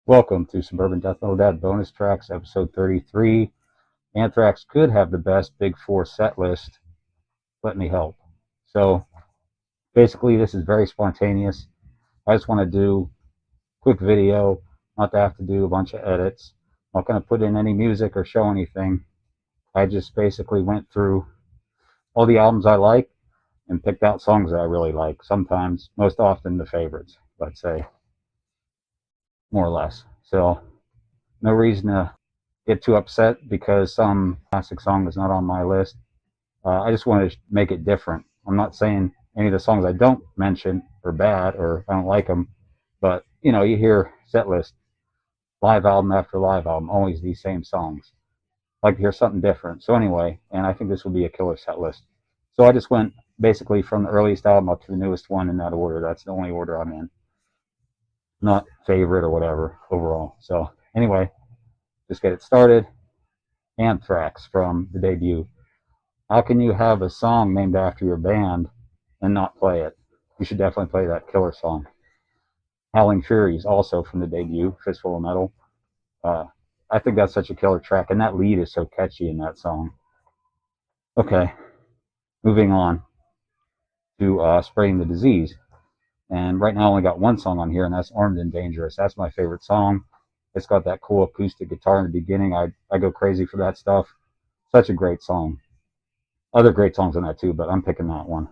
Welcome to Suburban Death Metal Dad bonus tracks, episode 33. Anthrax could have the best Big Four set list. Let me help. So basically, this is very spontaneous. I just want to do a quick video, not to have to do a bunch of edits. I'm not going to put in any music or show anything. I just basically went through all the albums I like and picked out songs that I really like. Sometimes, most often, the favorites, let's say, more or less. So no reason to get too upset because some classic song is not on my list. I just want to make it different. I'm not saying any of the songs I don't mention are bad or I don't like them, but you hear set list, live album after live album, always these same songs. I like to hear something different. So anyway, and I think this will be a killer set list. So I just went basically from the earliest album up to the newest one in that order. That's the only order I'm in. Not favorite or whatever overall. So anyway, just get it started. Anthrax from the debut. How can you have a song named after your band and not play it? You should definitely play that killer song. Howling Furies, also from the debut, Fistful of Metal. I think that's such a killer track, and that lead is so catchy in that song. Okay, moving on to Spreading the Disease. And right now I only got one song on here, and that's Armed and Dangerous. That's my favorite song. It's got that cool acoustic guitar in the beginning. I go crazy for that stuff. Such a great song. Other great songs on that too, but I'm picking that one.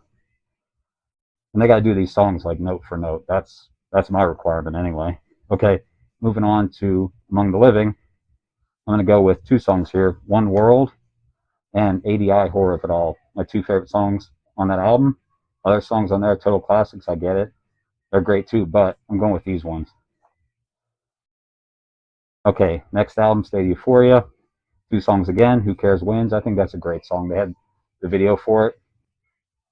And they got to do these songs like note for note. That's my requirement anyway. Okay, moving on to Among the Living. I'm going to go with two songs here, One World and ADI Horror of It All. My two favorite songs on that album. Other songs on there, total classics, I get it. They're great too, but I'm going with these ones. Okay, next album, State of Euphoria. Two songs again, Who Cares Wins. I think that's a great song. They had the video for it.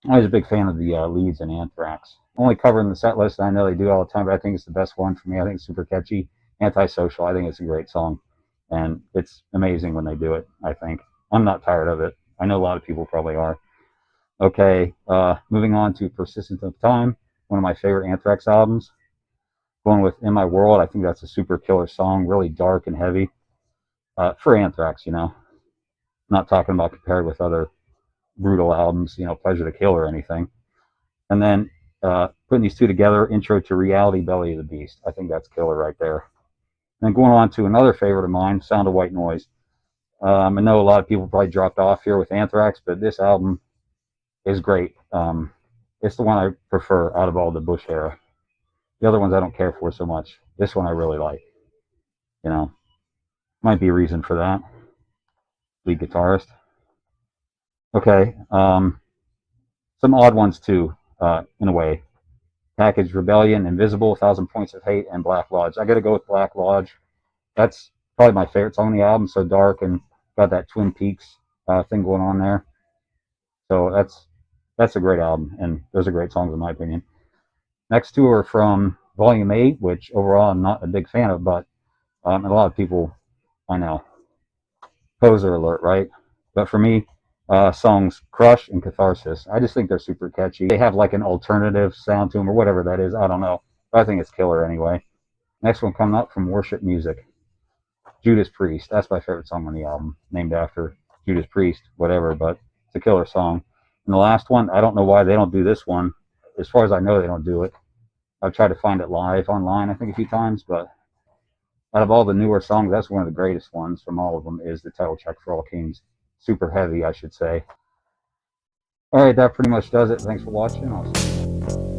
I'm always a big fan of the leads in Anthrax. Only covering the set list, I know they do all the time, but I think it's the best one for me. I think it's super catchy. Antisocial, I think it's a great song. And it's amazing when they do it, I think. I'm not tired of it. I know a lot of people probably are. Okay, moving on to Persistence of Time, one of my favorite Anthrax albums. Going with In My World, I think that's a super killer song, really dark and heavy. For Anthrax, Not talking about compared with other brutal albums, Pleasure to Kill or anything. And then putting these two together, Intro to Reality, Belly of the Beast. I think that's killer right there. And then going on to another favorite of mine, Sound of White Noise. I know a lot of people probably dropped off here with Anthrax, but this album is great. It's the one I prefer out of all the Bush era. The other ones I don't care for so much. This one I really like. Might be a reason for that. Lead guitarist. Okay, some odd ones too, in a way. Package Rebellion, Invisible, 1,000 Points of Hate, and Black Lodge. I got to go with Black Lodge. That's probably my favorite song on the album. So dark and got that Twin Peaks thing going on there. So that's a great album, and those are great songs in my opinion. Next two are from Volume 8, which overall I'm not a big fan of, but a lot of people I know. Poser alert, right? But for me, songs Crush and Catharsis, I just think they're super catchy. They have like an alternative sound to them or whatever that is. I don't know. But I think it's killer anyway. Next one coming up from Worship Music. Judas Priest. That's my favorite song on the album. Named after Judas Priest, whatever, but it's a killer song. And the last one, I don't know why they don't do this one. As far as I know, they don't do it. I've tried to find it live online, I think, a few times, but out of all the newer songs, that's one of the greatest ones from all of them is the title track for All Kings. Super heavy, I should say. All right, that pretty much does it. Thanks for watching. I'll see you.